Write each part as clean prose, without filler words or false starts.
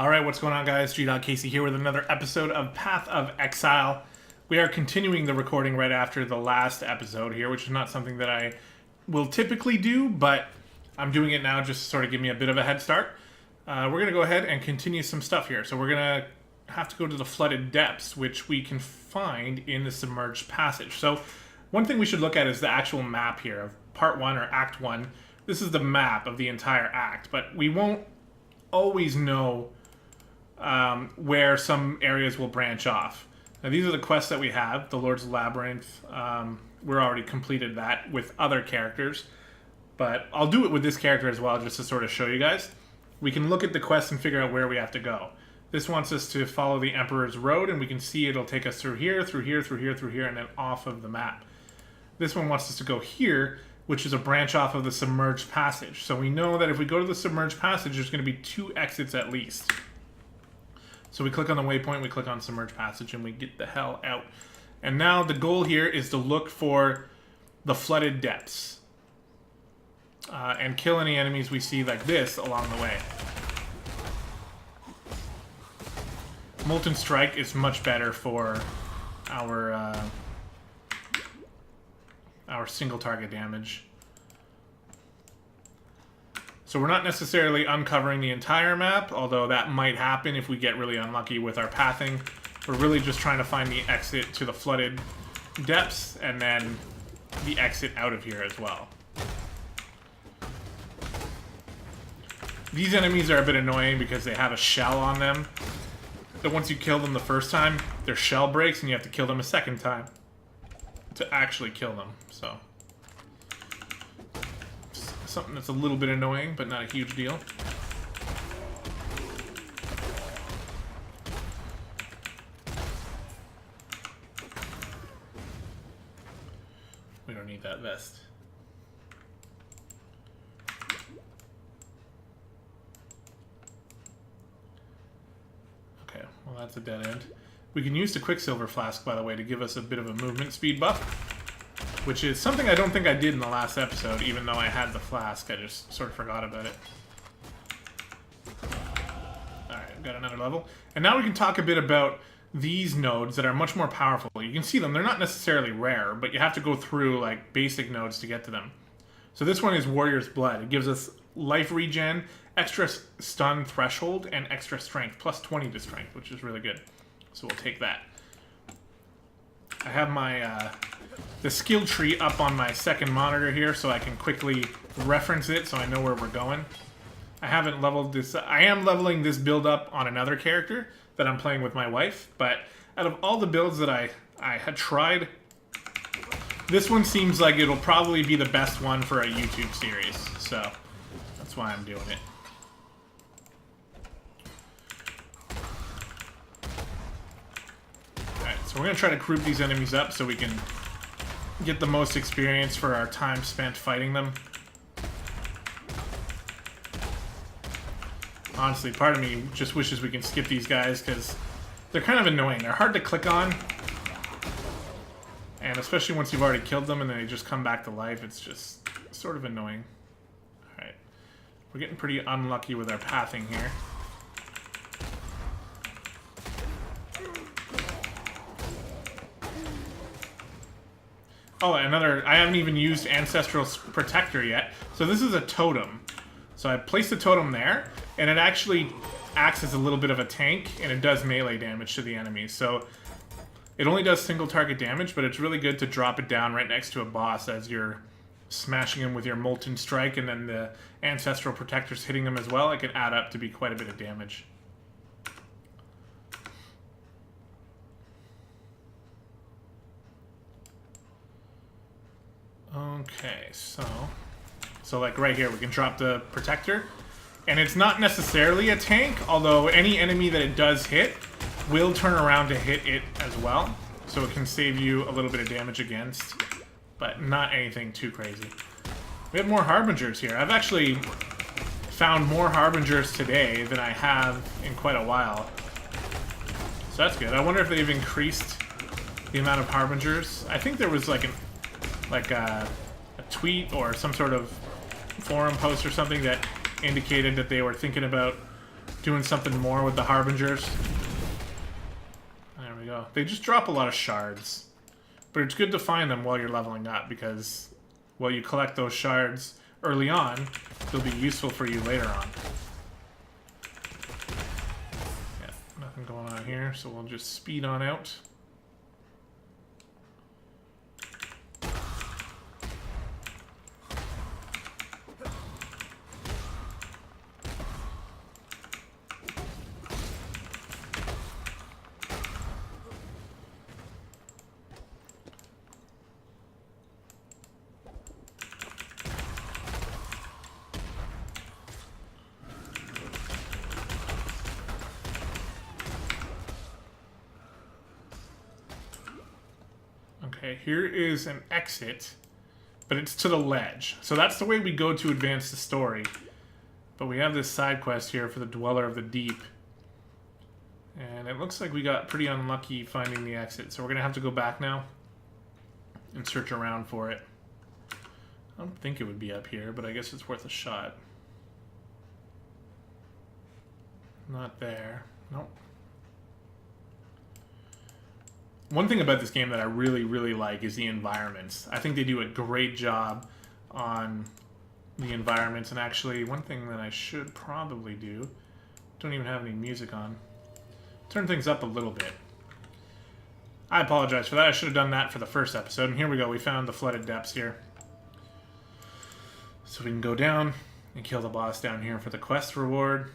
Alright, what's going on, guys? Gdogg here with another episode of Path of Exile. We are continuing the recording right after the last episode here, which is not something that I will typically do, but I'm doing it now just to sort of give me a bit of a head start. We're going to go ahead and continue some stuff here. So we're going to have to go to the flooded depths, which we can find in the submerged passage. So one thing we should look at is the actual map here of Part 1 or Act 1. This is the map of the entire act, but we won't always know where some areas will branch off. Now these are the quests that we have. The Lord's Labyrinth, we're already completed that with other characters, but I'll do it with this character as well just to sort of show you guys. We can look at the quest and figure out where we have to go. This wants us to follow the Emperor's Road, and we can see it'll take us through here, through here, through here, through here, and then off of the map. This one wants us to go here, which is a branch off of the submerged passage. So we know that if we go to the submerged passage, there's going to be 2 exits at least. So we click on the waypoint, we click on submerged passage, and we get the hell out. And now the goal here is to look for the flooded depths. And kill any enemies we see like this along the way. Molten Strike is much better for our single target damage. So we're not necessarily uncovering the entire map, although that might happen if we get really unlucky with our pathing. We're really just trying to find the exit to the flooded depths and then the exit out of here as well. These enemies are a bit annoying because they have a shell on them. That once you kill them the first time, their shell breaks and you have to kill them a second time to actually kill them. So something that's a little bit annoying, but not a huge deal. We don't need that vest. Okay, well that's a dead end. We can use the Quicksilver Flask, by the way, to give us a bit of a movement speed buff, which is something I don't think I did in the last episode, even though I had the flask. I just sort of forgot about it. Alright, I've got another level. And now we can talk a bit about these nodes that are much more powerful. You can see them. They're not necessarily rare, but you have to go through like basic nodes to get to them. So this one is Warrior's Blood. It gives us life regen, extra stun threshold, and extra strength, plus 20 to strength, which is really good. So we'll take that. I have my the skill tree up on my second monitor here so I can quickly reference it so I know where we're going. I haven't leveled this. I am leveling this build up on another character that I'm playing with my wife, but out of all the builds that I had tried, this one seems like it'll probably be the best one for a YouTube series, so that's why I'm doing it. So we're going to try to group these enemies up so we can get the most experience for our time spent fighting them. Honestly, part of me just wishes we can skip these guys because they're kind of annoying. They're hard to click on. And especially once you've already killed them and then they just come back to life, it's just sort of annoying. Alright. We're getting pretty unlucky with our pathing here. Oh, I haven't even used Ancestral Protector yet. So this is a totem. So I placed the totem there, and it actually acts as a little bit of a tank, and it does melee damage to the enemies. So it only does single target damage, but it's really good to drop it down right next to a boss as you're smashing him with your Molten Strike, and then the Ancestral Protector's hitting them as well. It can add up to be quite a bit of damage. Okay, so like right here, we can drop the Protector, and it's not necessarily a tank, although any enemy that it does hit will turn around to hit it as well, so it can save you a little bit of damage against, but not anything too crazy. We have more Harbingers here. I've actually found more Harbingers today than I have in quite a while, so that's good. I wonder if they've increased the amount of Harbingers. I think there was like a tweet or some sort of forum post or something that indicated that they were thinking about doing something more with the Harbingers. There we go. They just drop a lot of shards. But it's good to find them while you're leveling up, because while you collect those shards early on, they'll be useful for you later on. Yeah, nothing going on here, so we'll just speed on out. Okay, here is an exit, but it's to the ledge. So that's the way we go to advance the story. But we have this side quest here for the Dweller of the Deep. And it looks like we got pretty unlucky finding the exit. So we're going to have to go back now and search around for it. I don't think it would be up here, but I guess it's worth a shot. Not there. Nope. One thing about this game that I really, really like is the environments. I think they do a great job on the environments. And actually, one thing that I should probably do, don't even have any music on, turn things up a little bit. I apologize for that. I should have done that for the first episode. And here we go. We found the flooded depths here. So we can go down and kill the boss down here for the quest reward.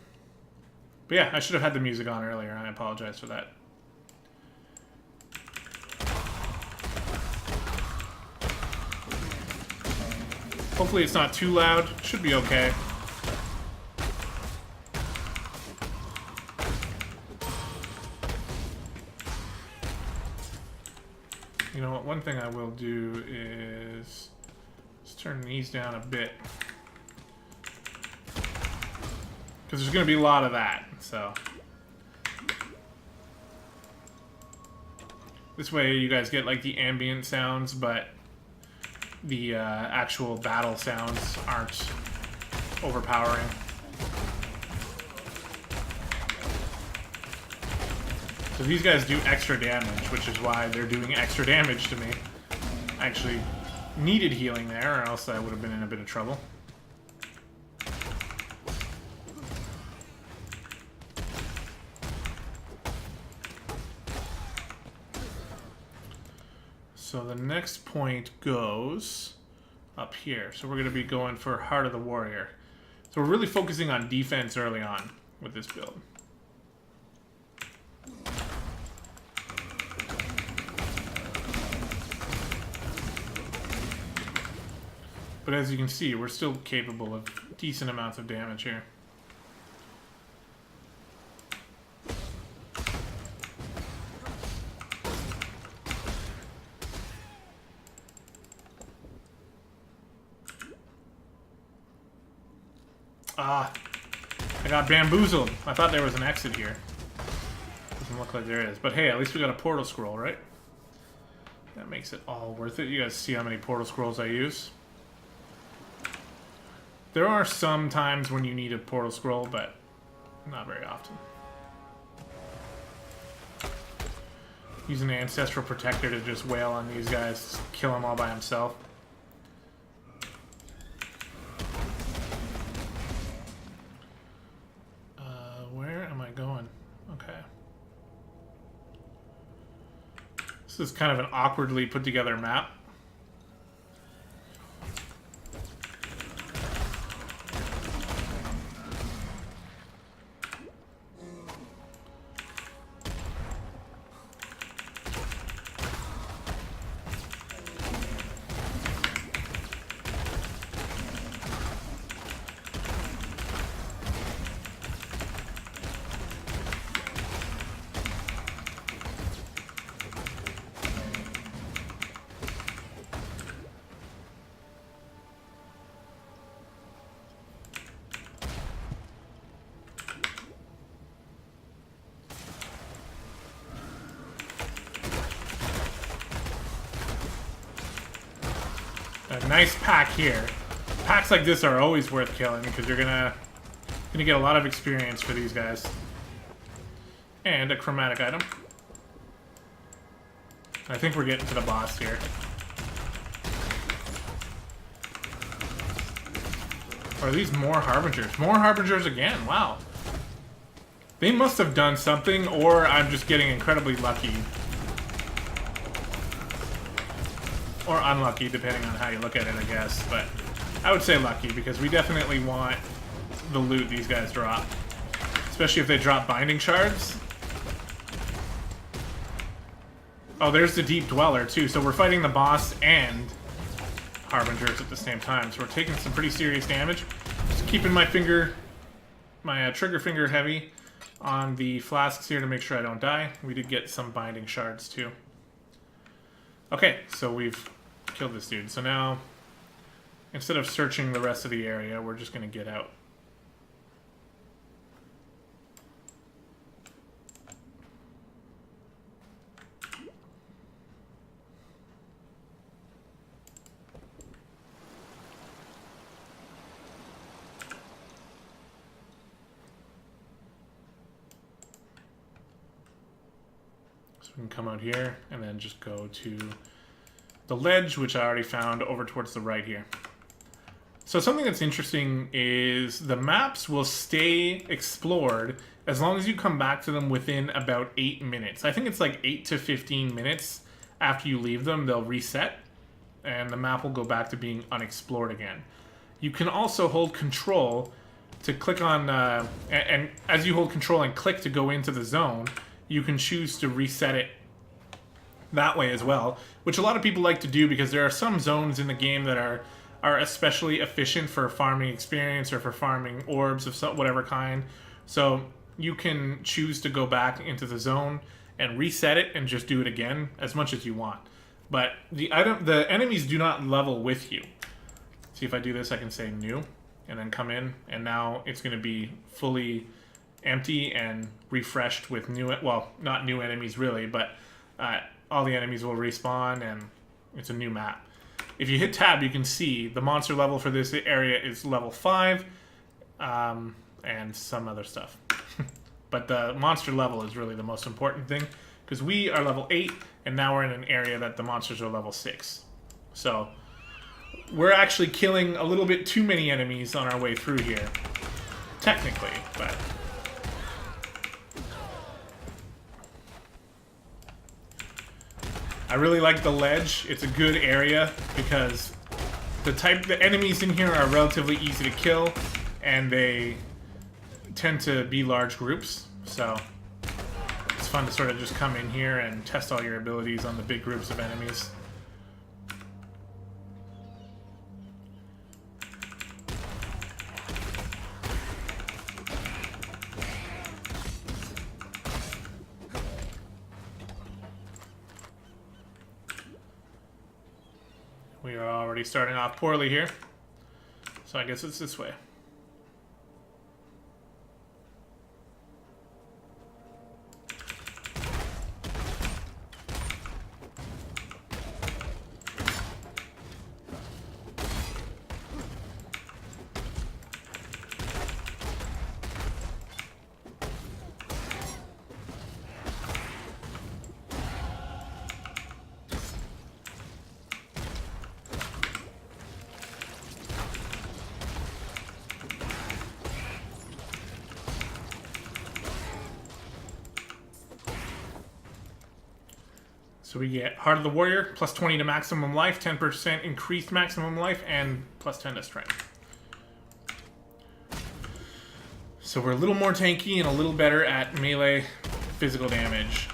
But yeah, I should have had the music on earlier. I apologize for that. Hopefully it's not too loud. Should be okay. You know what? One thing I will do is let's turn these down a bit, because there's going to be a lot of that. So this way you guys get like the ambient sounds, but the actual battle sounds aren't overpowering. So these guys do extra damage, which is why they're doing extra damage to me. I actually needed healing there, or else I would have been in a bit of trouble. So the next point goes up here. So we're going to be going for Heart of the Warrior. So we're really focusing on defense early on with this build. But as you can see, we're still capable of decent amounts of damage here. Ah, I got bamboozled. I thought there was an exit here. Doesn't look like there is. But hey, at least we got a portal scroll, right? That makes it all worth it. You guys see how many portal scrolls I use? There are some times when you need a portal scroll, but not very often. Use an Ancestral Protector to just wail on these guys, kill them all by himself. Where am I going? Okay. This is kind of an awkwardly put together map. A nice pack here. Packs like this are always worth killing because you're gonna Gonna get a lot of experience for these guys. And a chromatic item. I think we're getting to the boss here. Are these more Harbingers? More Harbingers again, wow. They must have done something, or I'm just getting incredibly lucky. Or unlucky, depending on how you look at it, I guess. But I would say lucky, because we definitely want the loot these guys drop. Especially if they drop binding shards. Oh, there's the Deep Dweller, too. So we're fighting the boss and Harbingers at the same time. So we're taking some pretty serious damage. Just keeping my finger, my trigger finger heavy on the flasks here to make sure I don't die. We did get some binding shards, too. Okay, so we've killed this dude. So now, instead of searching the rest of the area, we're just going to get out. We can come out here and then just go to the ledge, which I already found over towards the right here. So something that's interesting is the maps will stay explored as long as you come back to them within about 8 minutes. I think it's like 8 to 15 minutes after you leave them, they'll reset and the map will go back to being unexplored again. You can also hold control to click on, and as you hold control and click to go into the zone, you can choose to reset it that way as well, which a lot of people like to do because there are some zones in the game that are especially efficient for farming experience or for farming orbs of whatever kind. So you can choose to go back into the zone and reset it and just do it again as much as you want. But the enemies do not level with you. See, if I do this, I can say new and then come in, and now it's going to be fully empty and refreshed with new, well, not new enemies really, but all the enemies will respawn and it's a new map. If you hit tab, you can see the monster level for this area is level 5 and some other stuff. But the monster level is really the most important thing because we are level 8 and now we're in an area that the monsters are level 6. So we're actually killing a little bit too many enemies on our way through here, technically, but I really like the ledge. It's a good area because the enemies in here are relatively easy to kill and they tend to be large groups. So it's fun to sort of just come in here and test all your abilities on the big groups of enemies. We are already starting off poorly here, so I guess it's this way. So we get Heart of the Warrior, plus 20 to maximum life, 10% increased maximum life, and plus 10 to strength. So we're a little more tanky and a little better at melee physical damage.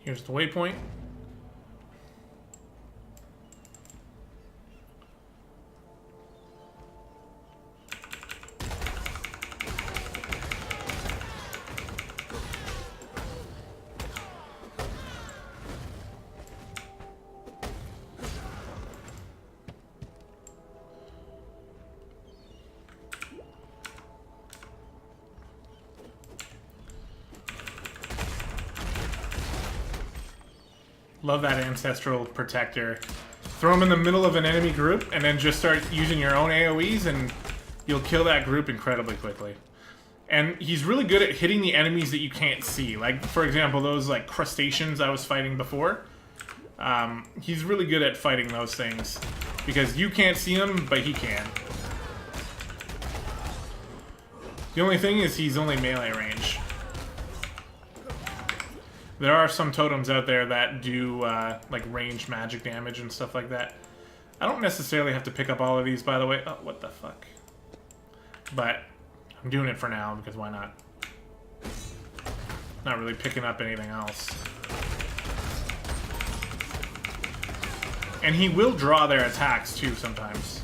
Here's the waypoint. Love that Ancestral Protector. Throw him in the middle of an enemy group and then just start using your own AoEs and you'll kill that group incredibly quickly. And he's really good at hitting the enemies that you can't see. Like, for example, those like crustaceans I was fighting before. He's really good at fighting those things because you can't see him, but he can. The only thing is he's only melee range. There are some totems out there that do like ranged magic damage and stuff like that. I don't necessarily have to pick up all of these, by the way. Oh, what the fuck? But I'm doing it for now because why not? Not really picking up anything else. And he will draw their attacks too sometimes.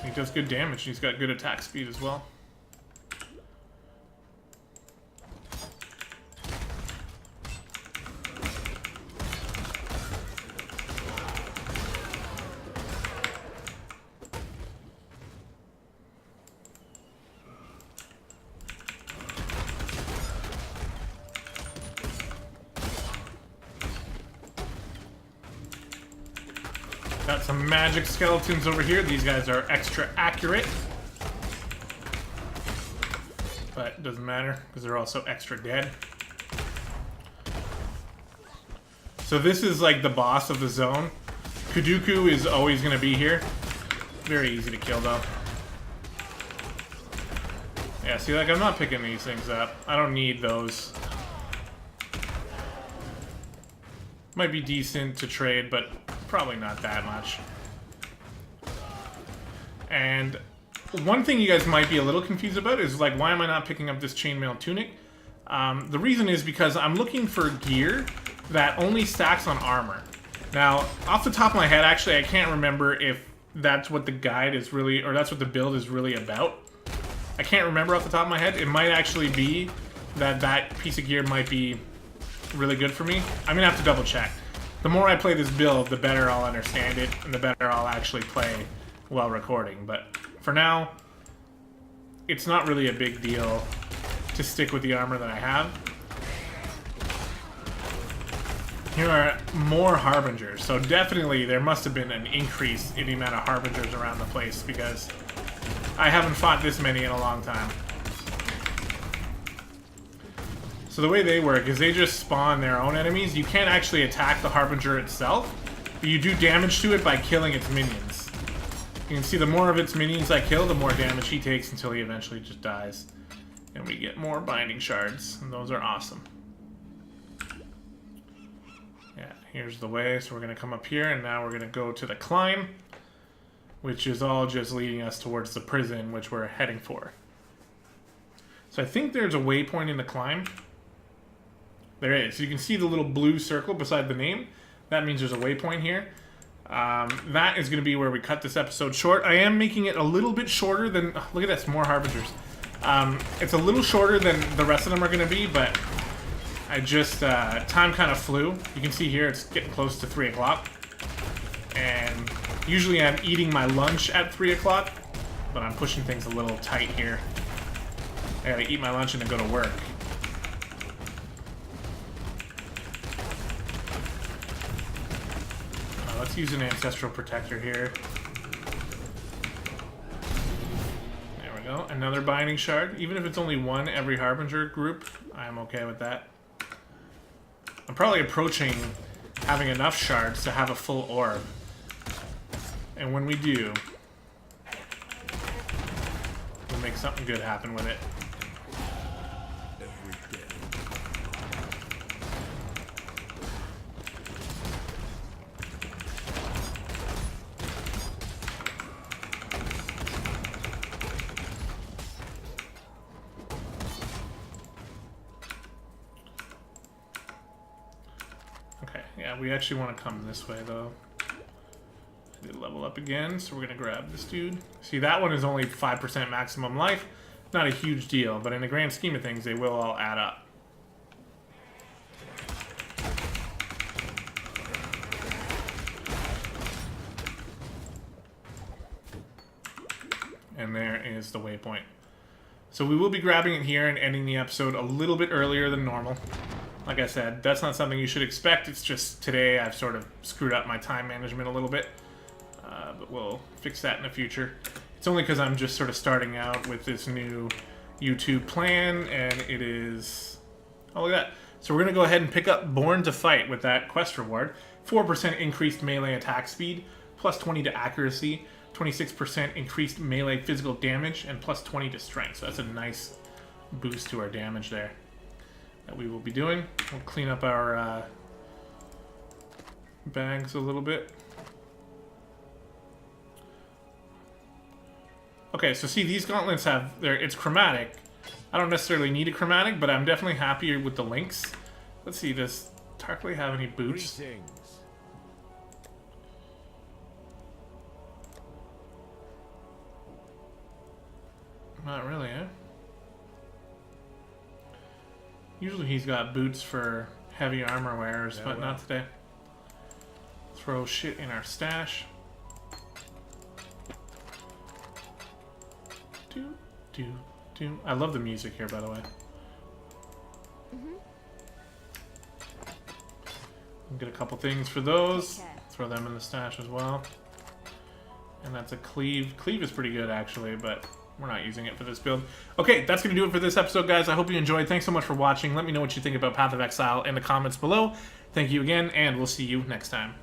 He does good damage. He's got good attack speed as well. Got some magic skeletons over here. These guys are extra accurate. But it doesn't matter, because they're also extra dead. So this is like the boss of the zone. Kuduku is always going to be here. Very easy to kill, though. Yeah, see, like, I'm not picking these things up. I don't need those. Might be decent to trade, but probably not that much. And one thing you guys might be a little confused about is, like, why am I not picking up this chainmail tunic? The reason is because I'm looking for gear that only stacks on armor. Now, off the top of my head, actually, I can't remember if that's what the guide is really, or that's what the build is really about. I can't remember off the top of my head. It might actually be that that piece of gear might be really good for me. I'm gonna have to double check. The more I play this build, the better I'll understand it, and the better I'll actually play while recording. But for now, it's not really a big deal to stick with the armor that I have. Here are more Harbingers, so definitely there must have been an increase in the amount of Harbingers around the place, because I haven't fought this many in a long time. So the way they work is they just spawn their own enemies. You can't actually attack the Harbinger itself, but you do damage to it by killing its minions. You can see the more of its minions I kill, the more damage he takes until he eventually just dies. And we get more binding shards, and those are awesome. Yeah, here's the way. So we're going to come up here, and now we're going to go to the climb, which is all just leading us towards the prison, which we're heading for. So I think there's a waypoint in the climb. There is. You can see the little blue circle beside the name. That means there's a waypoint here. That is going to be where we cut this episode short. I am making it a little bit shorter than... Oh, look at this, more Harbingers. It's a little shorter than the rest of them are going to be, but I just... time kind of flew. You can see here it's getting close to 3 o'clock. And usually I'm eating my lunch at 3 o'clock, but I'm pushing things a little tight here. I gotta eat my lunch and then go to work. Let's use an Ancestral Protector here. There we go. Another Binding Shard. Even if it's only one every Harbinger group, I'm okay with that. I'm probably approaching having enough shards to have a full orb. And when we do, we'll make something good happen with it. Yeah, we actually want to come this way, though. I did level up again, so we're going to grab this dude. See, that one is only 5% maximum life. Not a huge deal, but in the grand scheme of things, they will all add up. and there is the waypoint. So we will be grabbing it here and ending the episode a little bit earlier than normal. Like I said, that's not something you should expect. It's just today I've sort of screwed up my time management a little bit. But we'll fix that in the future. It's only because I'm just sort of starting out with this new YouTube plan, and it is... Oh, look at that. So we're going to go ahead and pick up Born to Fight with that quest reward. 4% increased melee attack speed, plus 20 to accuracy, 26% increased melee physical damage, and plus 20 to strength. So that's a nice boost to our damage there that we will be doing. We'll clean up our bags a little bit. Okay, so see, these gauntlets have... it's chromatic. I don't necessarily need a chromatic, but I'm definitely happier with the links. Let's see, does Tarkley have any boots? Greetings. Not really, eh? Usually he's got boots for heavy armor wearers, but not today. Throw shit in our stash. I love the music here, by the way. Get a couple things for those. Throw them in the stash as well. And that's a cleave. Cleave is pretty good, actually, but we're not using it for this build. Okay, that's going to do it for this episode, guys. I hope you enjoyed. Thanks so much for watching. Let me know what you think about Path of Exile in the comments below. Thank you again, and we'll see you next time.